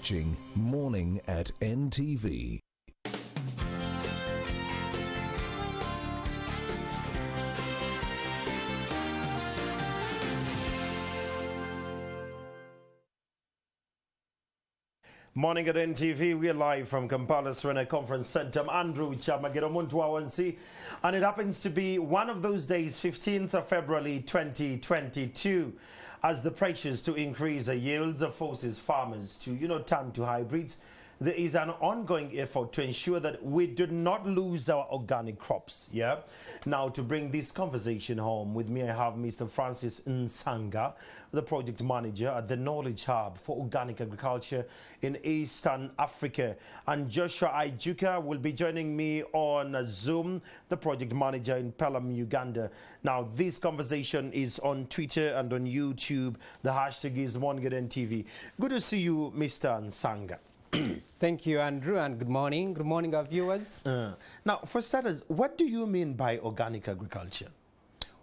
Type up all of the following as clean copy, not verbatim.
watching Morning at NTV. Morning at NTV, we're live from Kampala Serena Conference Center. I'm Andrew Chamagiromuntuawansi, and it happens to be one of those days, 15th of February 2022, as the pressures to increase the yields forces farmers to, turn to hybrids. There is an ongoing effort to ensure that we do not lose our organic crops. Yeah. Now, to bring this conversation home with me, I have Mr. Francis Nsanga, the project manager at the Knowledge Hub for Organic Agriculture in Eastern Africa, and Joshua Aijuka will be joining me on Zoom, the project manager in Pelum, Uganda. Now, this conversation is on Twitter and on YouTube. The hashtag is Morning at NTV. Good to see you, Mr. Nsanga. Thank you, Andrew, and good morning. Good morning, our viewers. Now, for starters, what do you mean by organic agriculture?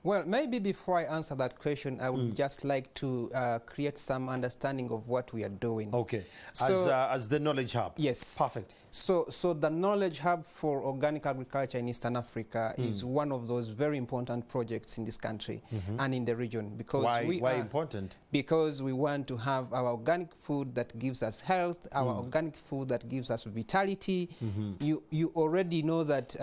Well, maybe before I answer that question, I would just like to create some understanding of what we are doing. Okay. So, as the Knowledge Hub? Yes. Perfect. So the Knowledge Hub for Organic Agriculture in Eastern Africa is one of those very important projects in this country and in the region. Because why important? Because we want to have our organic food that gives us health, our organic food that gives us vitality. You already know that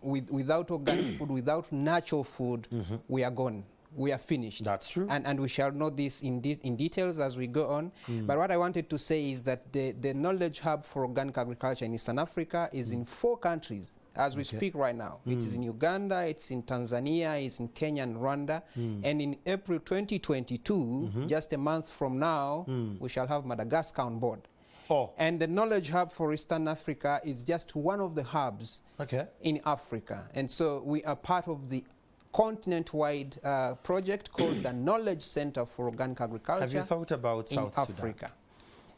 without organic food, without natural food, we are gone. We are finished. That's true. And we shall know this in details as we go on. But what I wanted to say is that the Knowledge Hub for Organic Agriculture in Eastern Africa is in 4 countries as we speak right now. It is in Uganda, it's in Tanzania, it's in Kenya and Rwanda. And in April 2022, just a month from now, we shall have Madagascar on board. Oh. And the Knowledge Hub for Eastern Africa is just one of the hubs in Africa. And so we are part of the continent-wide project called the Knowledge Center for Organic Agriculture. Have you thought about South Africa? Sudan?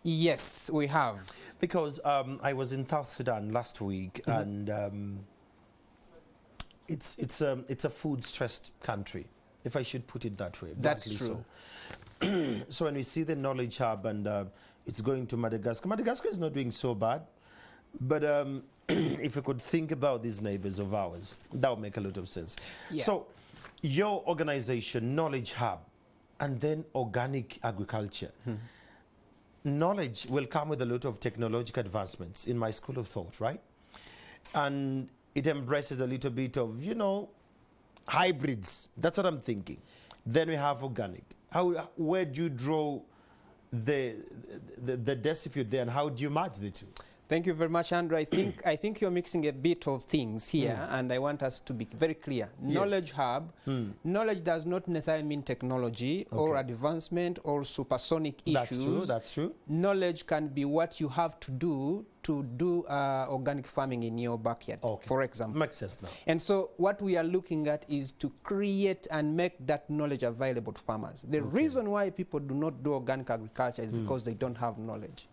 Yes, we have. Because I was in South Sudan last week, and it's a food-stressed country, if I should put it that way. That's true. So. So when we see the Knowledge Hub and it's going to Madagascar, Madagascar is not doing so bad, but if we could think about these neighbors of ours, that would make a lot of sense. Yeah. So your organization, Knowledge Hub, and then organic agriculture. Knowledge will come with a lot of technological advancements in my school of thought, right? And it embraces a little bit of, hybrids. That's what I'm thinking. Then we have organic. Where do you draw the dispute there, and how do you match the two? Thank you very much, Andrew. I think you're mixing a bit of things here, and I want us to be very clear. Yes. Knowledge Hub, knowledge does not necessarily mean technology or advancement or supersonic issues. That's true, that's true. Knowledge can be what you have to do organic farming in your backyard, for example. Makes sense now. And so what we are looking at is to create and make that knowledge available to farmers. The reason why people do not do organic agriculture is because they don't have knowledge.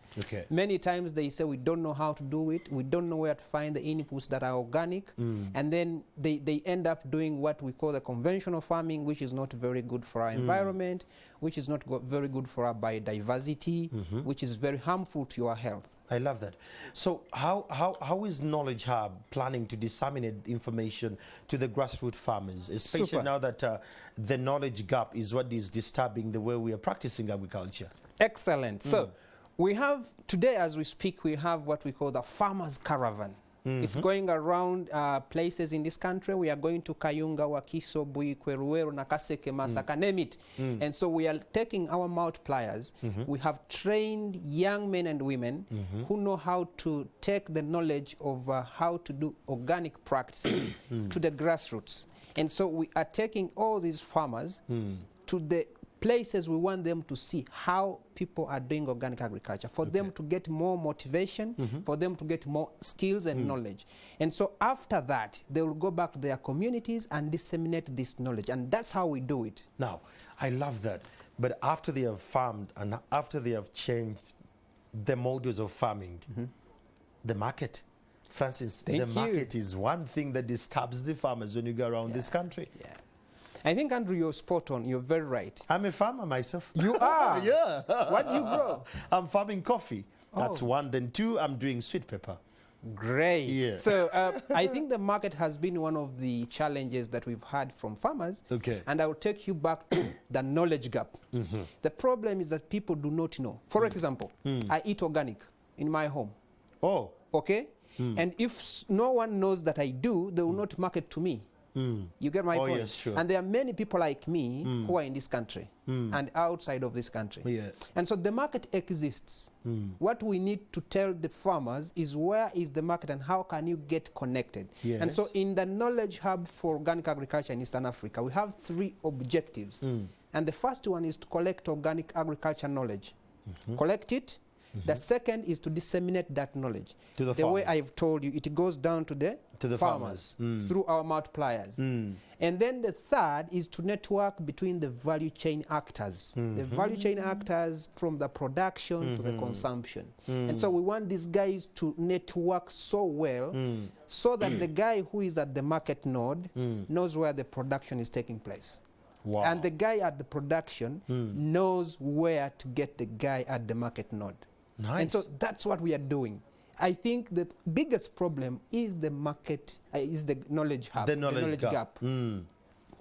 Many times they say we don't know how to do it, we don't know where to find the inputs that are organic, and then they end up doing what we call the conventional farming, which is not very good for our environment, which is not very good for our biodiversity, which is very harmful to your health. I love that. So how is Knowledge Hub planning to disseminate information to the grassroots farmers, especially now that the knowledge gap is what is disturbing the way we are practicing agriculture? Excellent. So we have, today as we speak, we have what we call the Farmers Caravan. It's going around places in this country. We are going to Kayunga, Wakiso, Bui, Kweruero, Nakaseke, Masaka, name it. And so we are taking our multipliers. We have trained young men and women who know how to take the knowledge of how to do organic practices to the grassroots. And so we are taking all these farmers to the places we want them to see how people are doing organic agriculture, for them to get more motivation, for them to get more skills and knowledge. And so after that, they will go back to their communities and disseminate this knowledge. And that's how we do it. Now, I love that. But after they have farmed and after they have changed the models of farming, the market, Francis, the market is one thing that disturbs the farmers when you go around this country. I think, Andrew, you're spot on. You're very right. I'm a farmer myself. You are? Yeah. What do you grow? I'm farming coffee. That's one. Then two, I'm doing sweet pepper. Great. Yeah. So I think the market has been one of the challenges that we've had from farmers. Okay. And I will take you back to the knowledge gap. The problem is that people do not know. For example, I eat organic in my home. Oh. Okay? And if no one knows that I do, they will not market to me. You get my point? Yes, sure. And there are many people like me who are in this country and outside of this country. Yeah. And so the market exists. What we need to tell the farmers is where is the market and how can you get connected. Yes. And so in the Knowledge Hub for Organic Agriculture in Eastern Africa, we have 3 objectives. And the first one is to collect organic agriculture knowledge. Collect it. The second is to disseminate that knowledge. To the way farmers. I've told you, it goes down to the farmers through our multipliers. And then the third is to network between the value chain actors. The value chain actors from the production to the consumption. And so we want these guys to network so well so that the guy who is at the market node knows where the production is taking place. Wow. And the guy at the production knows where to get the guy at the market node. Nice. And so that's what we are doing. I think the biggest problem is the market, is the knowledge hub, the knowledge gap.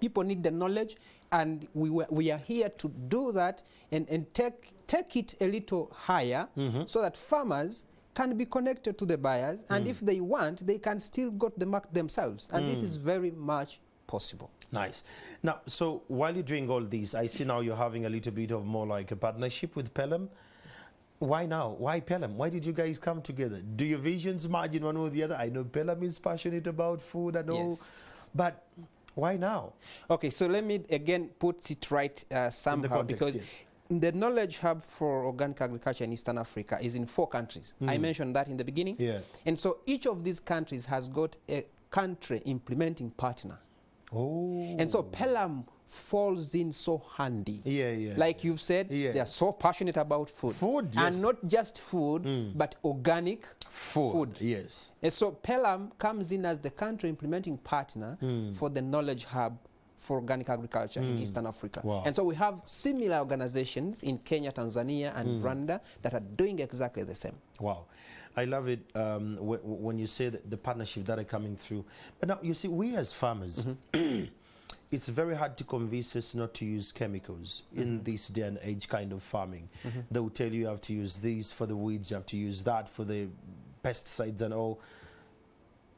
People need the knowledge, and we are here to do that and take it a little higher so that farmers can be connected to the buyers, and if they want, they can still go to the market themselves. And this is very much possible. Nice. Now, so while you're doing all these, I see now you're having a little bit of more like a partnership with Pelum. Why now? Why Pelum? Why did you guys come together? Do your visions merge in one or the other? I know Pelum is passionate about food and all, but why now? Okay, so let me again put it right somehow, because the Knowledge Hub for Organic Agriculture in Eastern Africa is in 4 countries. I mentioned that in the beginning. Yeah. And so each of these countries has got a country implementing partner. Oh. And so Pelum falls in so handy. Yeah. Like you've said, they are so passionate about food. Food, yes. And not just food, but organic food. Yes. And so Pelum comes in as the country implementing partner for the Knowledge Hub for Organic Agriculture in Eastern Africa. Wow. And so we have similar organizations in Kenya, Tanzania, and Rwanda that are doing exactly the same. Wow. I love it when you say that the partnership that are coming through. But now, you see, we as farmers, it's very hard to convince us not to use chemicals in this day and age kind of farming. They will tell you have to use this for the weeds, you have to use that for the pesticides and all.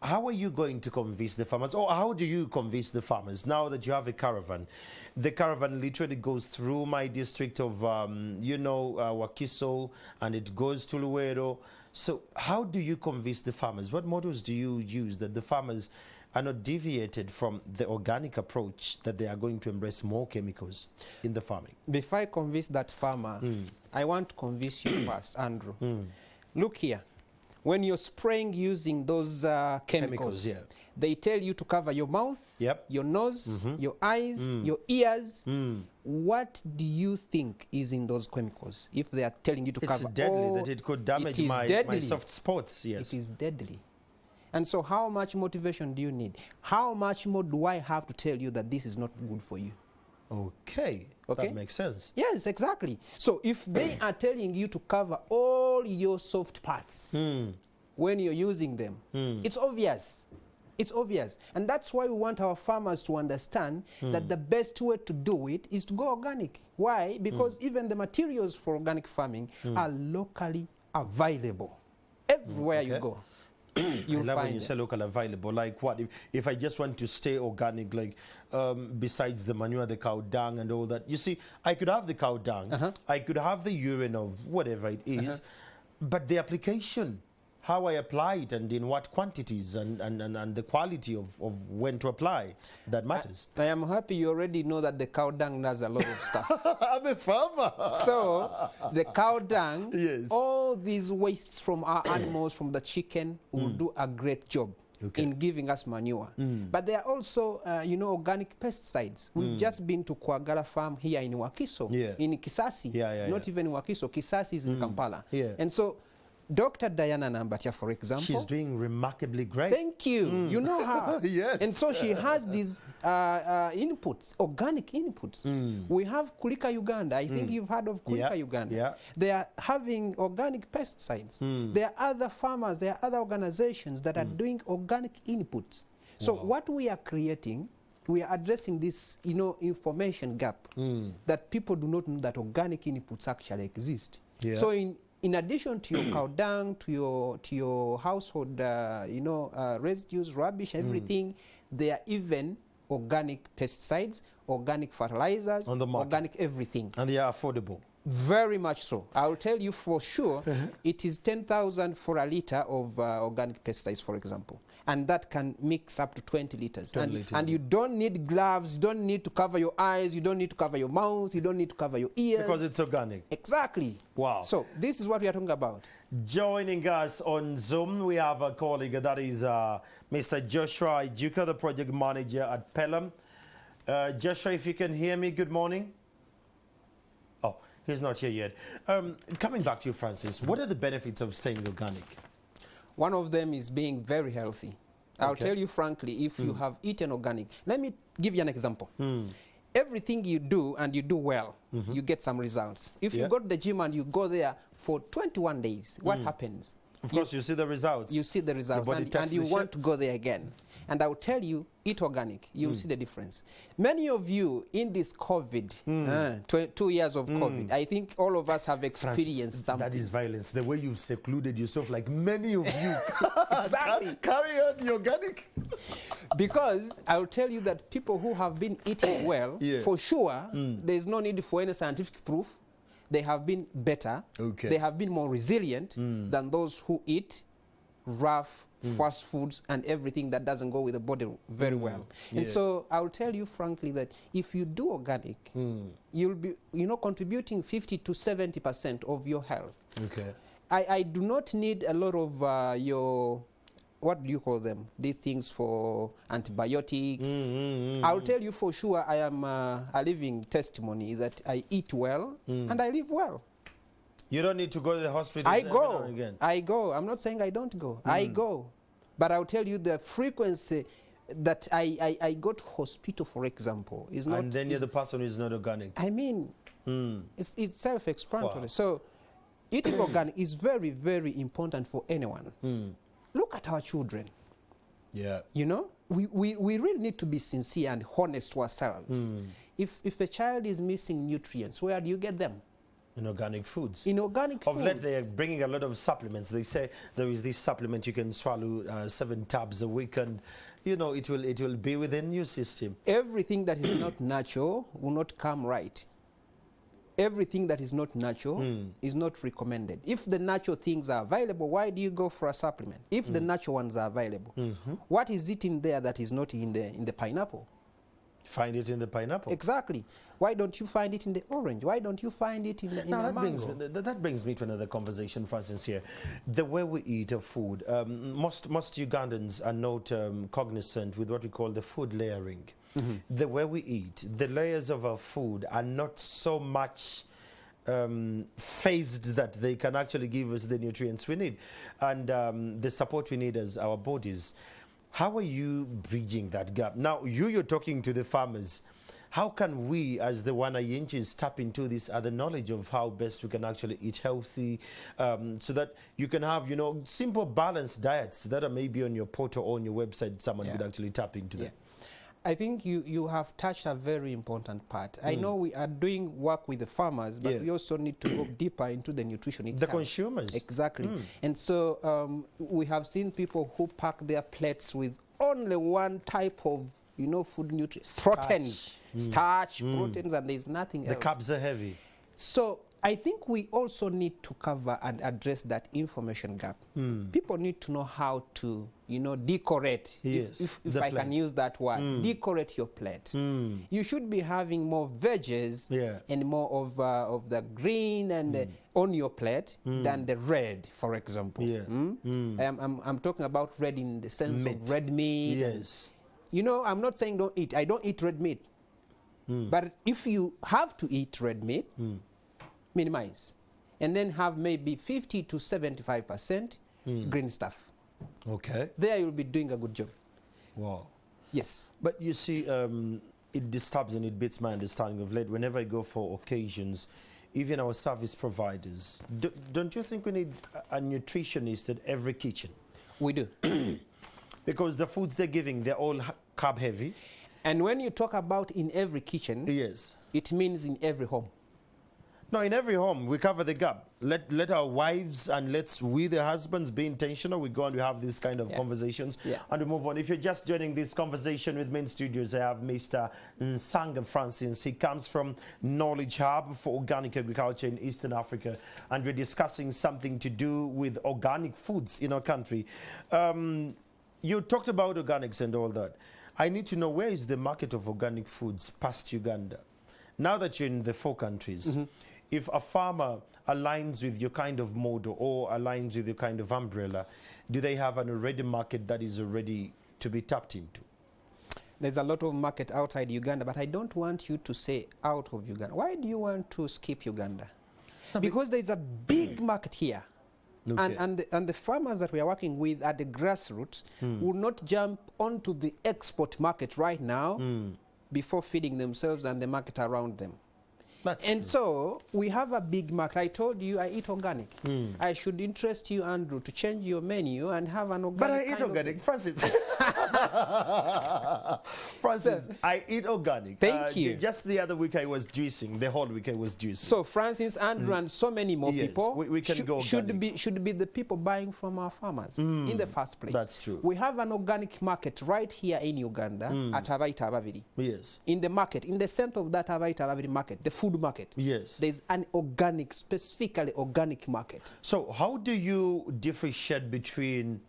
How are you going to convince the farmers, or how do you convince the farmers now that you have a caravan? The caravan literally goes through my district of, Wakiso, and it goes to Luero. So how do you convince the farmers? What models do you use that the farmers are not deviated from the organic approach, that they are going to embrace more chemicals in the farming? Before I convince that farmer, I want to convince you first, Andrew. Look here. When you're spraying using those chemicals, they tell you to cover your mouth, your nose, your eyes, your ears. What do you think is in those chemicals if they are telling you to cover? It's deadly, that it could damage my soft spots. Yes. It is deadly. And so how much motivation do you need? How much more do I have to tell you that this is not good for you? Okay. That makes sense. Yes, exactly. So if they are telling you to cover all your soft parts when you're using them, it's obvious. It's obvious. And that's why we want our farmers to understand that the best way to do it is to go organic. Why? Because even the materials for organic farming are locally available. Everywhere you go. I love when you say local available. Like what? If I just want to stay organic, like besides the manure, the cow dung and all that. You see, I could have the cow dung, I could have the urine of whatever it is, but the application, how I apply it and in what quantities and the quality of when to apply, that matters. I am happy you already know that the cow dung does a lot of stuff. I'm a farmer. So the cow dung, all these wastes from our animals, from the chicken, will do a great job in giving us manure. But there are also, organic pesticides. We've just been to Kwagala farm here in Wakiso, in Kisasi, not even in Wakiso. Kisasi is in Kampala. And so Dr. Diana Nambatia, for example. She's doing remarkably great. Thank you. You know her. Yes. And so she has these inputs, organic inputs. We have Kulika Uganda. I think you've heard of Kulika Uganda. Yeah. They are having organic pesticides. There are other farmers, there are other organizations that are doing organic inputs. So what we are creating, we are addressing this, information gap that people do not know that organic inputs actually exist. Yeah. So in addition to your cow dung, to your household, residues, rubbish, everything, there are even organic pesticides, organic fertilizers, on the market, organic everything. And they are affordable. Very much so. I will tell you for sure, it is 10,000 for a liter of organic pesticides, for example. And that can mix up to 20 liters. And you don't need gloves, you don't need to cover your eyes, you don't need to cover your mouth, you don't need to cover your ears. Because it's organic. Exactly. Wow. So this is what we are talking about. Joining us on Zoom, we have a colleague, that is Mr. Joshua Aijuka, the project manager at Pelum. Joshua, if you can hear me, good morning. Oh, he's not here yet. Coming back to you, Francis, what are the benefits of staying organic? One of them is being very healthy. I'll tell you frankly, if you have eaten organic, let me give you an example. Everything you do and you do well, you get some results. If you go to the gym and you go there for 21 days, what happens? Of course, you see the results. You see the results, and you want to go there again. And I'll tell you, eat organic. You'll see the difference. Many of you in this COVID, 2 years of COVID, I think all of us have experienced something. That is violence. The way you've secluded yourself, like many of you. Exactly. Carry on the organic. Because I'll tell you that people who have been eating well, for sure, there's no need for any scientific proof. They have been better. Okay. They have been more resilient than those who eat rough fast foods and everything that doesn't go with the body very well. And so I'll tell you frankly that if you do organic, you'll be contributing 50 to 70% of your health. Okay. I do not need a lot of your, what do you call them? These things for antibiotics. I'll tell you for sure, I am a living testimony that I eat well and I live well. You don't need to go to the hospital. I go. I go. I'm not saying I don't go. I go. But I'll tell you the frequency that I go to hospital, for example, is not. And then you're the person who is not organic. I mean, it's self-explanatory. Wow. So eating organic is very, very important for anyone. Look at our children. Yeah. We really need to be sincere and honest to ourselves. If a child is missing nutrients, where do you get them? In organic foods. In organic foods. Of late, they are bringing a lot of supplements. They say there is this supplement you can swallow 7 tabs a week, and it will be within your system. Everything that is not natural will not come right. Everything that is not natural is not recommended. If the natural things are available, why do you go for a supplement? If the natural ones are available, what is it in there that is not in the pineapple? Find it in the pineapple. Exactly. Why don't you find it in the orange? Why don't you find it in the mango? That brings me to another conversation, Francis, here. The way we eat of food, most Ugandans are not cognizant with what we call the food layering. The way we eat, the layers of our food are not so much phased that they can actually give us the nutrients we need and the support we need as our bodies. How are you bridging that gap? Now, you're talking to the farmers. How can we, as the Wanayinchis, tap into this other knowledge of how best we can actually eat healthy so that you can have, simple balanced diets that are maybe on your portal or on your website, someone could actually tap into that? I think you have touched a very important part. I know we are doing work with the farmers, but we also need to go deeper into the nutrition itself. The consumers. Exactly. And so we have seen people who pack their plates with only one type of, food nutrients. Proteins. Starch, proteins, and there's nothing else. The carbs are heavy. So I think we also need to cover and address that information gap. People need to know how to, decorate, if I can use that word, decorate your plate. You should be having more veggies and more of the green and on your plate than the red, for example. I'm talking about red in the sense of red meat. Yes. I'm not saying don't eat. I don't eat red meat. But if you have to eat red meat, minimize. and then have maybe 50 to 75% green stuff. Okay. There you'll be doing a good job. Wow. Yes. But you see, it disturbs and it beats my understanding of late. Whenever I go for occasions, even our service providers, don't you think we need a nutritionist at every kitchen? We do. Because the foods they're giving, they're all carb heavy. And when you talk about in every kitchen, Yes. it means in every home. No, in every home, we cover the gap. Let our wives and we the husbands be intentional. We go and we have these kind of conversations and we move on. If you're just joining this conversation with me in studios, I have Mr. Nsanga Francis. He comes from Knowledge Hub for Organic Agriculture in Eastern Africa, and we're discussing something to do with organic foods in our country. You talked about organics and all that. I need to know, where is the market of organic foods past Uganda? Now that you're in the 4 countries, if a farmer aligns with your kind of model or aligns with your kind of umbrella, do they have an already market that is already to be tapped into? There's a lot of market outside Uganda, but I don't want you to say out of Uganda. Why do you want to skip Uganda? Because there's a big market here. Okay. And the farmers that we are working with at the grassroots will not jump onto the export market right now before feeding themselves and the market around them. And so we have a big market. I told you I eat organic. I should interest you, Andrew, to change your menu and have an organic. But I eat organic, Francis. Francis, I eat organic. Thank you. Just the other week I was juicing. The whole week I was juicing. So Francis, Andrew, and so many more people we can go organic. should be the people buying from our farmers in the first place. That's true. We have an organic market right here in Uganda at Abaita Ababiri. Yes. In the market, in the center of that Abaita Ababiri market, the food market. Yes. There's an organic, specifically organic market. So how do you differentiate between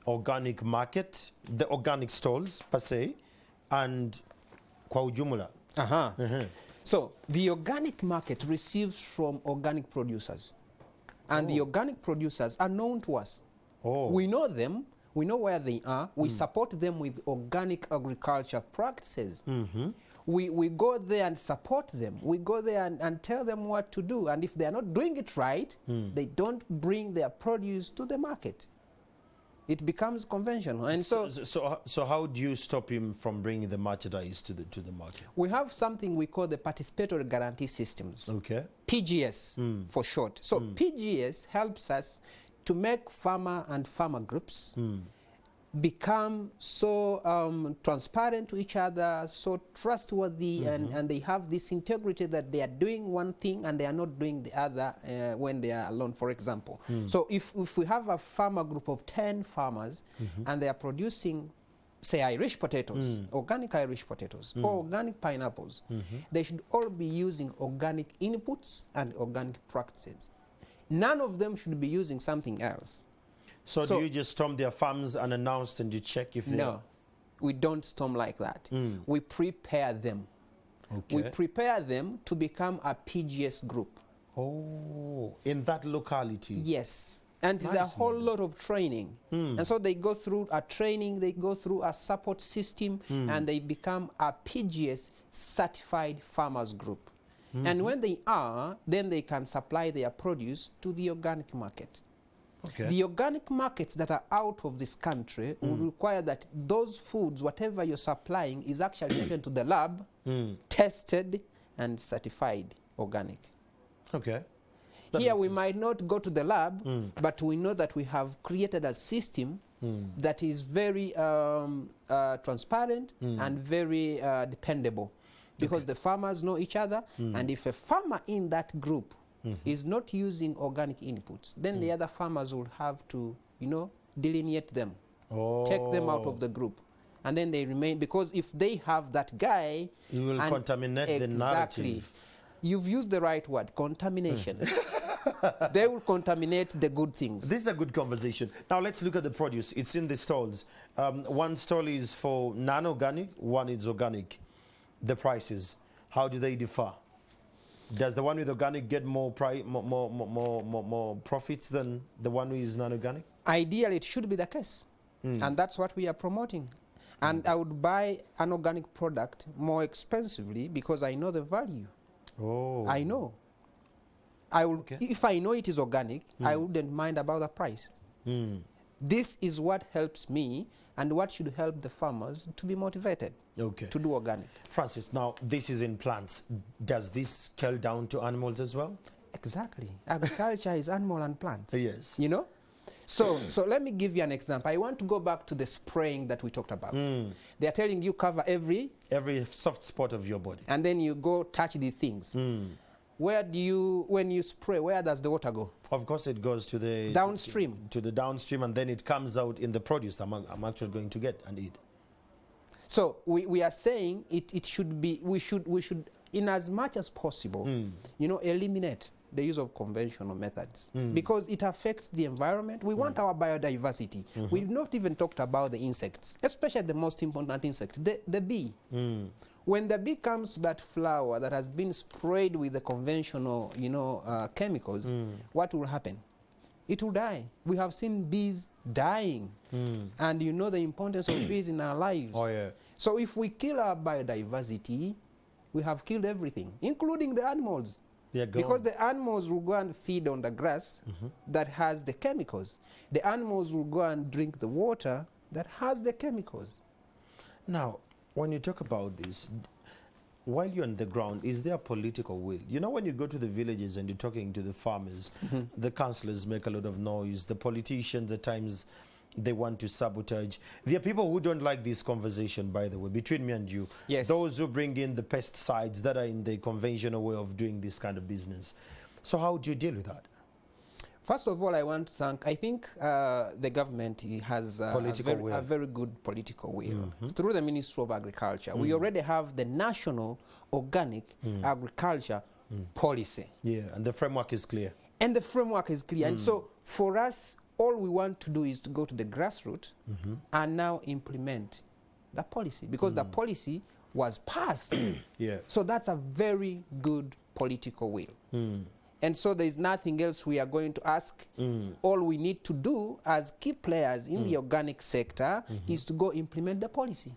organic market, the organic stalls per se, and kwa ujumla? So the organic market receives from organic producers, and the organic producers are known to us. We know them. We know where they are. We support them with organic agriculture practices. We go there and support them. We go there and tell them what to do. And if they are not doing it right, they don't bring their produce to the market. It becomes conventional. And so how do you stop him from bringing the merchandise to the market? We have something we call the participatory guarantee systems. Okay. PGS for short. So PGS helps us to make farmer and farmer groups become so transparent to each other, so trustworthy, and they have this integrity that they are doing one thing and they are not doing the other when they are alone, for example. So if we have a farmer group of 10 farmers and they are producing, say, Irish potatoes, organic Irish potatoes, or organic pineapples, they should all be using organic inputs and organic practices. None of them should be using something else. So do you just storm their farms unannounced and you check if they... No, we don't storm like that. We prepare them. Okay. We prepare them to become a PGS group. Oh, in that locality? Yes. And it's a whole lot of training. And so they go through a training, they go through a support system, and they become a PGS certified farmers group. And when they are, then they can supply their produce to the organic market. Okay. The organic markets that are out of this country will require that those foods, whatever you're supplying, is actually taken to the lab, tested, and certified organic. Okay. Here we might not go to the lab, but we know that we have created a system that is very transparent and very dependable, because the farmers know each other, and if a farmer in that group is not using organic inputs, then the other farmers will have to, delineate them, take them out of the group, and then they remain, because if they have that guy, you will contaminate the narrative. You've used the right word, contamination. They will contaminate the good things. This is a good conversation. Now let's look at the produce. It's in the stalls. One stall is for non-organic, one is organic. The prices, how do they differ? Does the one with organic get more profits than the one who is non-organic? Ideally, it should be the case. And that's what we are promoting. And I would buy an organic product more expensively because I know the value. I know. I will, if I know it is organic, I wouldn't mind about the price. This is what helps me and what should help the farmers to be motivated to do organic. Francis, now this is in plants. Does this scale down to animals as well? Exactly. Agriculture is animal and plants. Yes. You know? So let me give you an example. I want to go back to the spraying that we talked about. They are telling you cover every soft spot of your body. And then you go touch the things. Where do you, when you spray, where does the water go? Of course, it goes to the downstream. To the downstream, and then it comes out in the produce I'm actually going to get and eat. So we are saying it should be, we should in as much as possible, you know, eliminate the use of conventional methods because it affects the environment. We want our biodiversity. We've not even talked about the insects, especially the most important insect, the bee. When the bee comes to that flower that has been sprayed with the conventional, you know, chemicals, what will happen? It will die. We have seen bees dying, and you know the importance of bees in our lives. Oh yeah. So if we kill our biodiversity, we have killed everything, including the animals. Because the animals will go and feed on the grass that has the chemicals. The animals will go and drink the water that has the chemicals. Now, when you talk about this, while you're on the ground, is there a political will? You know, when you go to the villages and you're talking to the farmers, the councillors make a lot of noise. The politicians, at times, they want to sabotage. There are people who don't like this conversation, by the way, between me and you. Yes. Those who bring in the pesticides that are in the conventional way of doing this kind of business. So how do you deal with that? First of all, I want to thank, I think the government has a very good political will. Through the Ministry of Agriculture, we already have the National Organic Agriculture Policy. Yeah, and the framework is clear. And the framework is clear. And so for us, all we want to do is to go to the grassroots and now implement the policy, because the policy was passed. So that's a very good political will. And so there is nothing else we are going to ask. All we need to do as key players in the organic sector is to go implement the policy.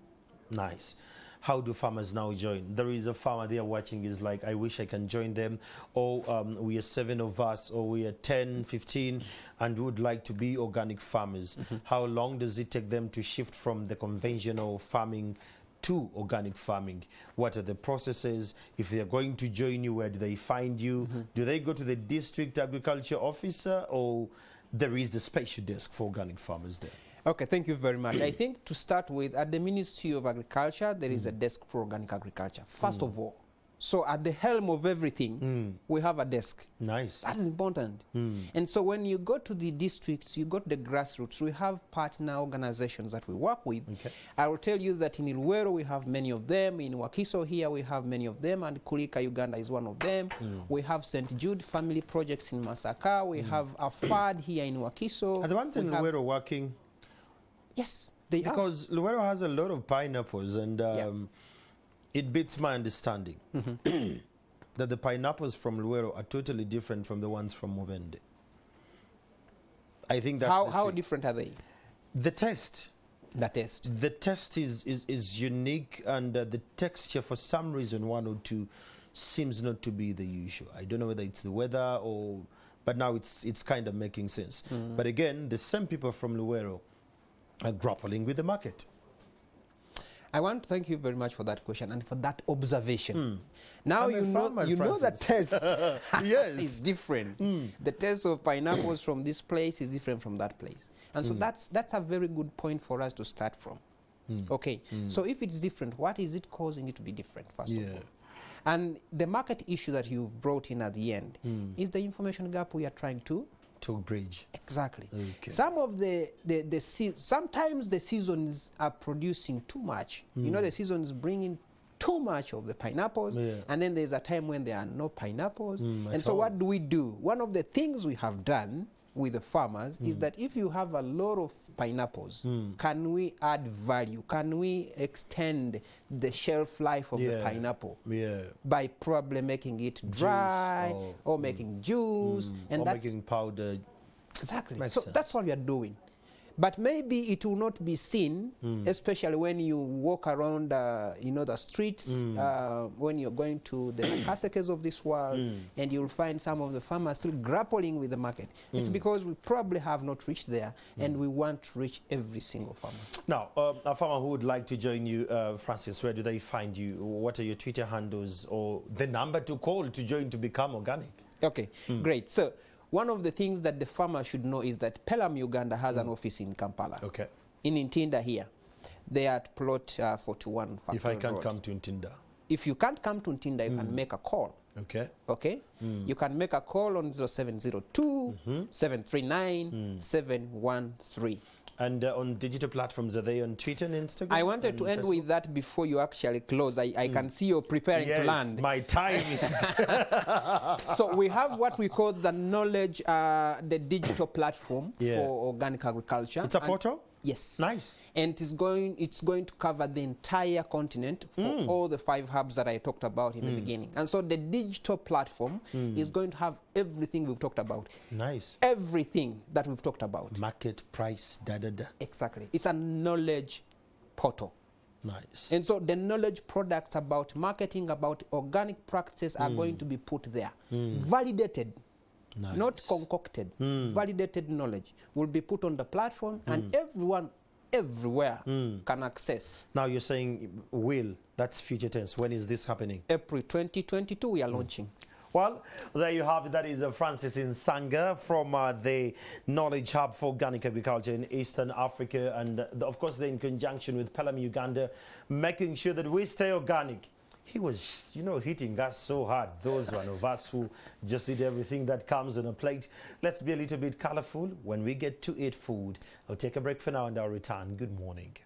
Nice. How do farmers now join? There is a farmer there watching is like, I wish I can join them. Or we are 7 of us, or we are 10, 15, and would like to be organic farmers. How long does it take them to shift from the conventional farming to organic farming? What are the processes? If they are going to join you, where do they find you? Do they go to the district agriculture officer, or there is a special desk for organic farmers there? Okay, thank you very much. I think to start with, at the Ministry of Agriculture, there is a desk for organic agriculture, first of all. So at the helm of everything, we have a desk. Nice. That is important. And so when you go to the districts, you go to the grassroots, we have partner organizations that we work with. I will tell you that in Luwero, we have many of them. In Wakiso here, we have many of them. And Kulika, Uganda is one of them. We have St. Jude Family Projects in Masaka. We have a FAD here in Wakiso. Are the ones in Luwero working? Yes, they are. Because Luwero has a lot of pineapples, and it beats my understanding that the pineapples from Luwero are totally different from the ones from Mubende. I think that's how different are they? The taste. The taste. The taste is unique, and the texture, for some reason, one or two, seems not to be the usual. I don't know whether it's the weather or, but now it's kind of making sense. But again, the same people from Luwero are grappling with the market. I want to thank you very much for that question and for that observation. Now you know the taste is different. The taste of pineapples from this place is different from that place. And so that's a very good point for us to start from. Okay, so if it's different, what is it causing it to be different, first of all? And the market issue that you've brought in at the end is the information gap we are trying to bridge. Exactly. Some of sometimes the seasons are producing too much. You know, the seasons bringing too much of the pineapples, and then there's a time when there are no pineapples. And so what do we do? One of the things we have done with the farmers is that if you have a lot of pineapples, can we add value? Can we extend the shelf life of the pineapple by probably making it dry or making juice, and or making powder? Exactly. So that's what we are doing. But maybe it will not be seen, especially when you walk around, the streets, when you're going to the Kasekes of this world, and you'll find some of the farmers still grappling with the market. It's because we probably have not reached there, and we want to reach every single farmer. Now, a farmer who would like to join you, Francis, where do they find you? What are your Twitter handles or the number to call to join to become organic? Okay, great. So one of the things that the farmer should know is that Pelum Uganda has an office in Kampala. Okay. In Ntinda here. They are at plot 41 Factory If I can't Road. come to Ntinda. If you can't come to Ntinda, you can make a call. Okay. Okay? You can make a call on 0702 739 713. And on digital platforms, are they on Twitter and Instagram? I wanted to end with that before you actually close. I can see you're preparing to land. My time is... So we have what we call the knowledge, the digital platform for organic agriculture. It's a portal? Yes. Nice. And it's going to cover the entire continent for all the 5 hubs that I talked about in the beginning. And so the digital platform is going to have everything we've talked about. Nice. Everything that we've talked about. Market, price, da-da-da. Exactly. It's a knowledge portal. Nice. And so the knowledge products about marketing, about organic practices are going to be put there. Validated. Nice. Not concocted. Validated knowledge will be put on the platform, and everyone everywhere can access. Now you're saying will, that's future tense. When is this happening? April 2022 we are launching. Well, there you have it. That is Francis Nsanga from the Knowledge Hub for Organic Agriculture in Eastern Africa. And of course, they're in conjunction with Pelum Uganda, making sure that we stay organic. He was, hitting us so hard, those one of us who just eat everything that comes on a plate. Let's be a little bit colorful when we get to eat food. I'll take a break for now and I'll return. Good morning.